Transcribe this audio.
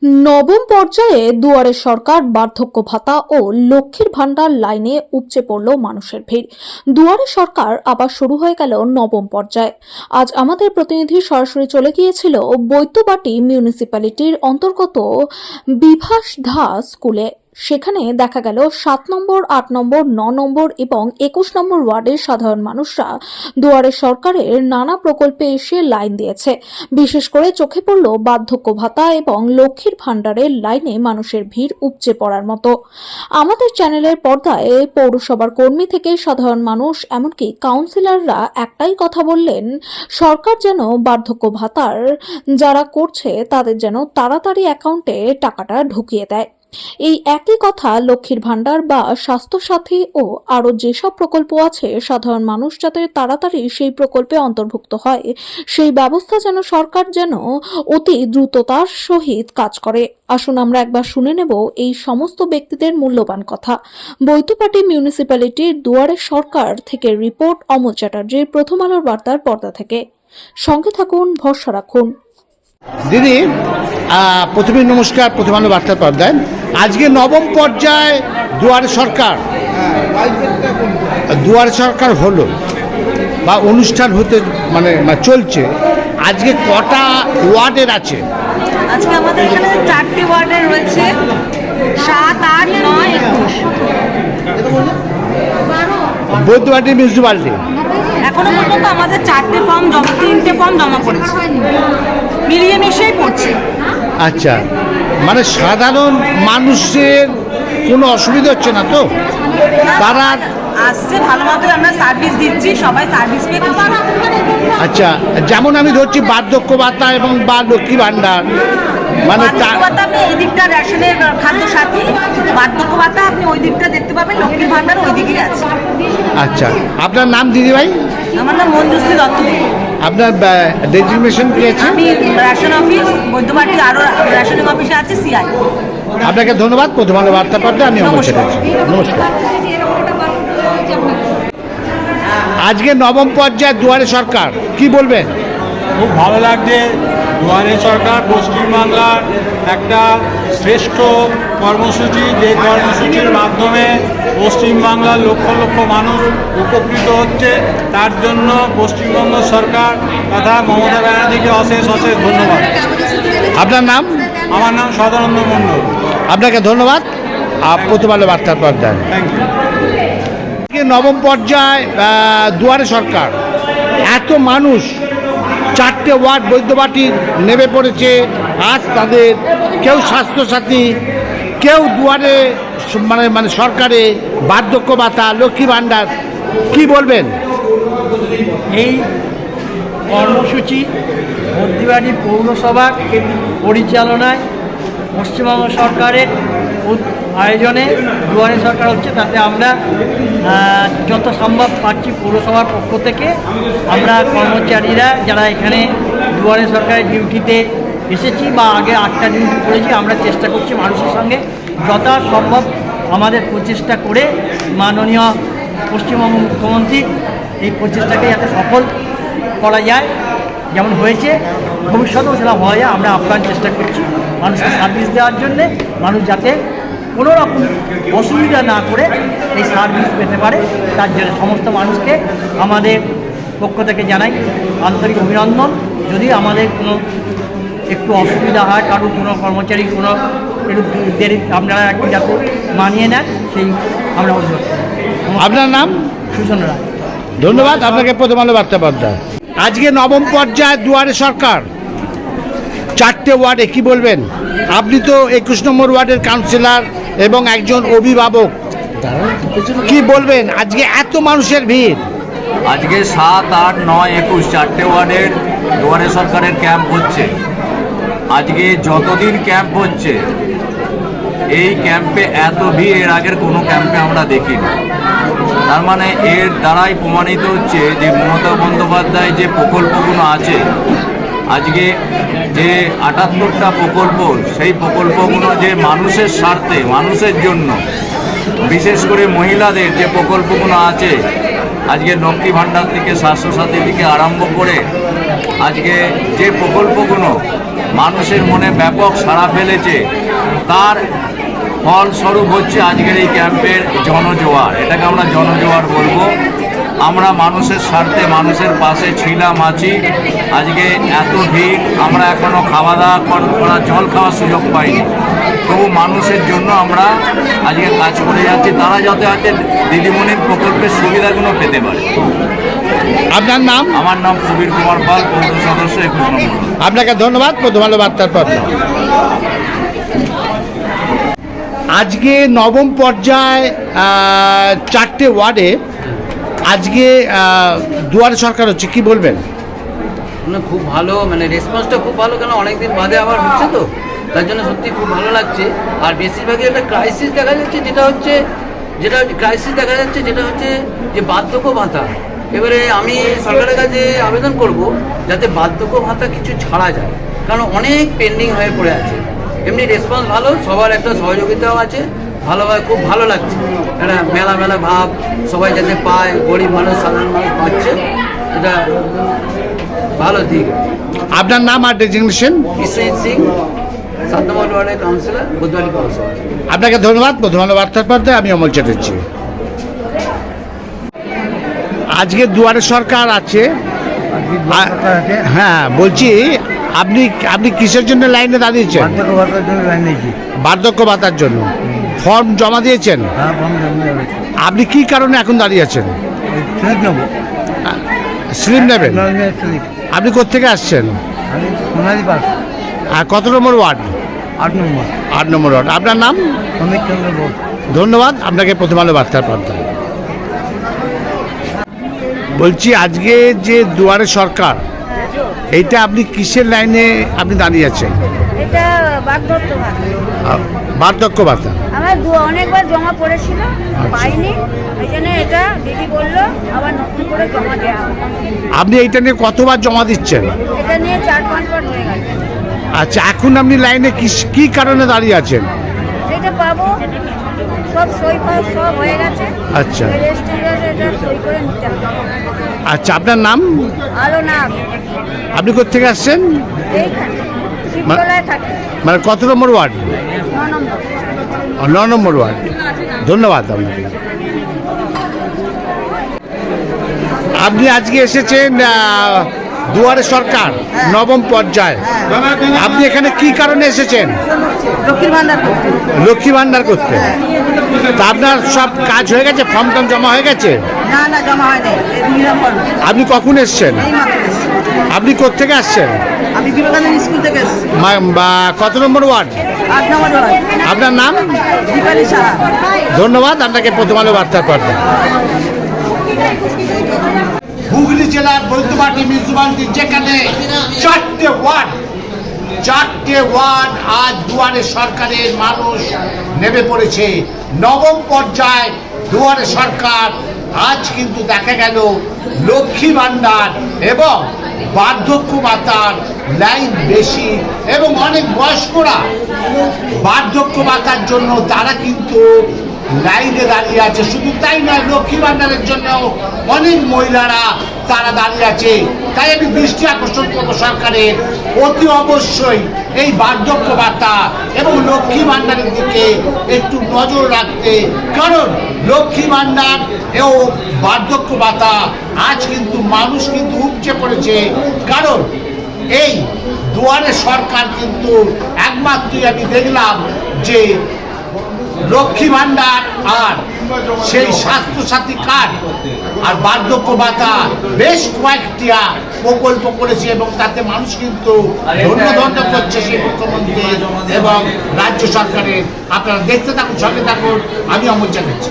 নবম পর্যায়ে দুয়ারে সরকার বার্ধক্য ভাতা ও লক্ষ্মীর ভান্ডার লাইনে উপচে পড়ল মানুষের ভিড়। দুয়ারে সরকার আবার শুরু হয়ে গেল নবম পর্যায়ে। আজ আমাদের প্রতিনিধি সরাসরি চলে গিয়েছিল বৈদ্যবাটি মিউনিসিপ্যালিটির অন্তর্গত বিভাস ধা স্কুলে। সেখানে দেখা গেল 7 নম্বর, 8 নম্বর, 9 নম্বর এবং 21 নম্বর ওয়ার্ডের সাধারণ মানুষরা দুয়ারে সরকারের নানা প্রকল্পে এসে লাইন দিয়েছে। বিশেষ করে চোখে পড়ল বার্ধক্য ভাতা এবং লক্ষ্মীর ভান্ডারের লাইনে মানুষের ভিড় উপচে পড়ার মতো। আমাদের চ্যানেলের পর্দায় পৌরসভার কর্মী থেকে সাধারণ মানুষ এমনকি কাউন্সিলররা একটাই কথা বললেন, সরকার যেন বার্ধক্য ভাতার যারা করছে তাদের যেন তাড়াতাড়ি অ্যাকাউন্টে টাকাটা ঢুকিয়ে দেয়। এই একই কথা লক্ষ্মীর ভান্ডার বা স্বাস্থ্যসাথী ও আরো যেসব প্রকল্প আছে, সাধারণ মানুষ যাতে তাড়াতাড়ি সেই প্রকল্পে অন্তর্ভুক্ত হয় সেই ব্যবস্থা যেন সরকার যেন অতি দ্রুততার সহিত কাজ করে। আসুন আমরা একবার শুনে নেব এই সমস্ত ব্যক্তিদের মূল্যবান কথা। বৈদ্যবাটি মিউনিসিপ্যালিটির দুয়ারে সরকার থেকে রিপোর্ট অমল চ্যাটার্জির, প্রথম আলোর বার্তার পর্দা থেকে। সঙ্গে থাকুন, ভরসা রাখুন। দিদি, প্রথমে নমস্কার। প্রথম আলো বার্তার পর্দায় আজকে নবম পর্যায়ে দুয়ারে সরকার হলো বা অনুষ্ঠান হতে মানে চলছে। আজকে কটা ওয়ার্ডের আছে? আজকে আমাদের এখানে 4টি ওয়ার্ডের রয়েছে, 7, 8, 9, 21। বৈদ্যবাটি মিউনিসিপ্যালিটি এখনো পর্যন্ত আমাদের 3টে ফর্ম জমা পড়েছে, মিলিয়ে মিশিয়েই পড়ছে। আচ্ছা, মানে সাধারণ মানুষের কোনো অসুবিধা হচ্ছে না তো? তারা আসছে ভালো মতো, আমরা সার্ভিস দিচ্ছি, সবাই সার্ভিস পেয়ে খুশি। আচ্ছা, যেমন আমি ধরছি বার্ধক্য ভাতা এবং বা লক্ষ্মী ভান্ডার, মানে বার্ধক্য ভাতা আপনি এই দিকটা রেশনের খাদ্য সাথী, বার্ধক্য ভাতা আপনি ওই দিকটা দেখতে পাবেন, লক্ষ্মীর ভান্ডার ওই দিকেই আছে। আচ্ছা, আপনার নাম দিদিভাই? আমার নাম মঞ্জুশ্রী দত্ত। আপনার ডেজিগনেশন কি আছে? আমি রেশন অফিস বৈদ্যবাটি, আরও রেশনিং অফিসে আছে সিআই। আপনাকে ধন্যবাদ। প্রথম আলো বার্তা পর্দায় আমি অমল চ্যাটার্জি, নমস্কার। আজকে নবম পর্যায়ে দুয়ারে সরকার, কি বলবেন? খুব ভালো লাগছে। দুয়ারে সরকার পশ্চিমবাংলার একটা শ্রেষ্ঠ কর্মসূচি, যে কর্মসূচির মাধ্যমে পশ্চিমবাংলার লক্ষ লক্ষ মানুষ উপকৃত হচ্ছে। তার জন্য পশ্চিমবঙ্গ সরকার তথা মমতা ব্যানার্জিকে অশেষ অশেষ ধন্যবাদ। আপনার নাম? আমার নাম সদানন্দ মণ্ডল। আপনাকে ধন্যবাদ। প্রথম আলো বার্তার পর্দায় থ্যাংক ইউ। আজকে নবম পর্যায়ে দুয়ারে সরকার, এত মানুষ 4টে ওয়ার্ড বৈদ্যবাটির নেমে পড়েছে। আজ তাদের কেউ স্বাস্থ্যসাথী, কেউ দুয়ারে মানে সরকারে বার্ধক্য ভাতা, লক্ষ্মী ভান্ডার, কি বলবেন? এই কর্মসূচি বৈদ্যবাটি পৌরসভার পরিচালনায় পশ্চিমবঙ্গ সরকারের আয়োজনে দুয়ারে সরকার হচ্ছে, তাতে আমরা যত সম্ভব পাচ্ছি পৌরসভার পক্ষ থেকে। আমরা কর্মচারীরা যারা এখানে দুয়ারে সরকারের ডিউটিতে এসেছি বা আগে 8টা ডিউটি করেছি, আমরা চেষ্টা করছি মানুষের সঙ্গে যথাসম্ভব আমাদের প্রচেষ্টা করে মাননীয় পশ্চিমবঙ্গ মুখ্যমন্ত্রী এই প্রচেষ্টাকে যাতে সফল করা যায়, যেমন হয়েছে ভবিষ্যতেও সেটা হওয়া যায়। আমরা আপ্রাণ চেষ্টা করছি মানুষকে সার্ভিস দেওয়ার জন্যে, মানুষ যাতে কোনো রকম অসুবিধা না করে এই সার্ভিস পেতে পারে, তার জন্য সমস্ত মানুষকে আমাদের পক্ষ থেকে জানাই আন্তরিক অভিনন্দন। যদি আমাদের কোনো একটু অসুবিধা হয়, কারোর কোনো কর্মচারী কোনো একটু দেরি, আপনারা একটু যাতে মানিয়ে নেন, সেই আমরা অনুরোধ করি। আপনার নাম? সুজন রায়। ধন্যবাদ আপনাকে। প্রথম আলো বার্তা পর্দায় আজকে নবম পর্যায়ে দুয়ারে সরকার, 4টে ওয়ার্ডে, কি বলবেন? আপনি তো 21 নম্বর ওয়ার্ডের কাউন্সিলর এবং একজন অভিভাবক, কি বলবেন আজকে এত মানুষের ভিড়? আজকে 7, 8, 9, 21 4টে ওয়ার্ডের দুয়ারে সরকারের ক্যাম্প হচ্ছে। আজকে যতদিন ক্যাম্প হচ্ছে, এই ক্যাম্পে এত ভিড় এর আগের কোনো ক্যাম্পে আমরা দেখিনি। তার মানে এর দ্বারাই প্রমাণিত হচ্ছে যে মমতা বন্দ্যোপাধ্যায় যে প্রকল্পগুলো আছে, আজকে যে 78টা প্রকল্প, সেই প্রকল্পগুলো যে মানুষের স্বার্থে, মানুষের জন্য, বিশেষ করে মহিলাদের যে প্রকল্পগুলো আছে, আজকে লক্ষ্মী ভান্ডার থেকে স্বাস্থ্যসাথী থেকে আরম্ভ করে আজকে যে প্রকল্পগুলো মানুষের মনে ব্যাপক সাড়া ফেলেছে, তার ফলস্বরূপ হচ্ছে আজকের এই ক্যাম্পের জনজোয়ার। এটাকে আমরা জনজোয়ার বলবো। আমরা মানুষের স্বার্থে মানুষের পাশে ছিলাম, আছি। আজকে এত ভিড়, আমরা এখনও খাওয়া দাওয়া করা, জল খাওয়ার সুযোগ পাইনি। তবু মানুষের জন্য আমরা আজকে কাজ করে যাচ্ছি, তারা যাতে দিদিমণির প্রকল্পের সুবিধাগুলো পেতে পারে। আপনার নাম? আমার নাম কবির কুমার পাল, পৌর সদস্য 21 নম্বর। আপনাকে ধন্যবাদ প্রথম আলো বার্তার পত্র। আজকে নবম পর্যায়ে 4টে ওয়ার্ডে আজকে দুয়ারে সরকার হচ্ছে, কি বলবেন? না, খুব ভালো, মানে রেসপন্সটা খুব ভালো, কেন অনেকদিন বাদে আবার হচ্ছে তো, তার জন্য সত্যি খুব ভালো লাগছে। আর বেশিরভাগই একটা ক্রাইসিস দেখা যাচ্ছে, যেটা ক্রাইসিস দেখা যাচ্ছে যেটা হচ্ছে যে বার্ধক্য ভাতা। এবারে আমি সরকারের কাছে আবেদন করব যাতে বার্ধক্য ভাতা কিছু ছাড়া যায়, কারণ অনেক পেন্ডিং হয়ে পড়ে আছে। এমনি রেসপন্স ভালো, সবার একটা সহযোগিতাও আছে, ভালোভাবে খুব ভালো লাগছে। একটা মেলা ভাব সবাই যাতে পায়, গরিব মানুষ সাধারণ মানুষ পাচ্ছে, এটা ভালো দিক। আপনার নাম আর ডেজিগনেশন? বিশ্বজিৎ সিং, 7 নম্বর ওয়ার্ডের কাউন্সিলর, বুধবাড়ি পৌরসভা। আপনাকে ধন্যবাদ প্রথম আলো বার্তার পর্দায়। আমি অমল চ্যাটার্জি। আজকে দুয়ারে সরকার আছে। হ্যাঁ, বলছি আপনি কিসের জন্য লাইনে দাঁড়িয়েছেন? বার্ধক্য ভাতার জন্য ফর্ম জমা দিয়েছেন? আপনি কি কারণে এখন দাঁড়িয়ে আছেন? স্লিপ নেবেন? আপনি কোত্থেকে আসছেন? আর কত নম্বর ওয়ার্ড? 8 নম্বর ওয়ার্ড। আপনার নাম? ধন্যবাদ আপনাকে প্রথম আলো বার্তার পর্দায়। বলছি আজকে যে দুয়ারে সরকার, এইটা আপনি কিসের লাইনে আপনি দাঁড়িয়ে আছেন? এটা বার্ধক্য ভাতা। বার্ধক্য ভাতা আমার অনেকবার জমা পড়েছিল, পাইনি, ওই জন্য এটা দিদি বললো আবার নতুন করে জমা দেওয়া হবে। আপনি এইটা নিয়ে কতবার জমা দিচ্ছেন? এটা নিয়ে 4-5 বার হয়ে গেছে। আচ্ছা, এখন আপনি লাইনে কি কারণে দাঁড়িয়ে আছেন? সেটা পাবো, সব সই পাস সব হয়ে গেছে। আচ্ছা। রেজিস্ট্রিতে এটা সই করে নিতে হবে। আচ্ছা, আপনার নাম? আলো না, আপনি কোত্থেকে আসছেন? এইখানে শিবতলায় থাকে। মানে কত নম্বর ওয়ার্ড? 9 নম্বর। 9 নম্বর ওয়ার্ড। ধন্যবাদ আপনাকে। আপনি আজকে এসেছেন দুয়ারে সরকার নবম পর্যায়ে। আপনি এখানে কি কারণে এসেছেন? লক্ষ্মী ভান্ডার করতে। তা আপনার সব কাজ হয়ে গেছে? ফর্ম টর্ম জমা হয়ে গেছে? না জমা হয়নি। আপনি কখন এসছেন? আপনি কোত্থেকে আসছেন? আমি বিবেকানন্দ স্কুল থেকে এসেছি। কত নম্বর ওয়ার্ড? 8 নম্বর ওয়ার্ড। আপনার নাম? দীপালি সাহা। ধন্যবাদ আপনাকে প্রথম আলো বার্তার পর্দায়। হুগলি জেলার বৈদ্যবাটি মিউনিসিপ্যালিটি, যেখানে 4টে ওয়ার্ড আজ দুয়ারে সরকারের মানুষ নেমে পড়েছে। নবম পর্যায়ে দুয়ারে সরকার আজ কিন্তু দেখা গেল লক্ষ্মী ভান্ডার এবং বার্ধক্য ভাতার লাইন বেশি, এবং অনেক বয়স্করা বার্ধক্য ভাতার জন্য তারা কিন্তু লাইনে দাঁড়িয়ে আছে। শুধু তাই নয়, লক্ষ্মী ভান্ডারের জন্য অনেক মহিলারা তারা দাঁড়িয়ে আছে। তাই আমি দৃষ্টি আকর্ষণ করবো সরকারের অতি অবশ্যই এই বার্ধক্য ভাতা এবং লক্ষ্মী ভান্ডারের দিকে একটু নজর রাখতে, কারণ লক্ষ্মী ভান্ডার ও বার্ধক্য ভাতা আজ কিন্তু মানুষ কিন্তু উপচে পড়েছে। কারণ এই দুয়ারে সরকার কিন্তু একমাত্রই আমি দেখলাম যে লক্ষ্মী ভান্ডার আর সেই স্বাস্থ্যসাথী কার্ড আর বার্ধক্য ভাতা বেশ কয়েকটি প্রকল্প করেছে, এবং তাতে মানুষ কিন্তু ধন্য করছে সেই মুখ্যমন্ত্রী এবং রাজ্য সরকারের। আপনারা দেখতে থাকুন, সঙ্গে থাকুন। আমি অমল চ্যাটার্জি।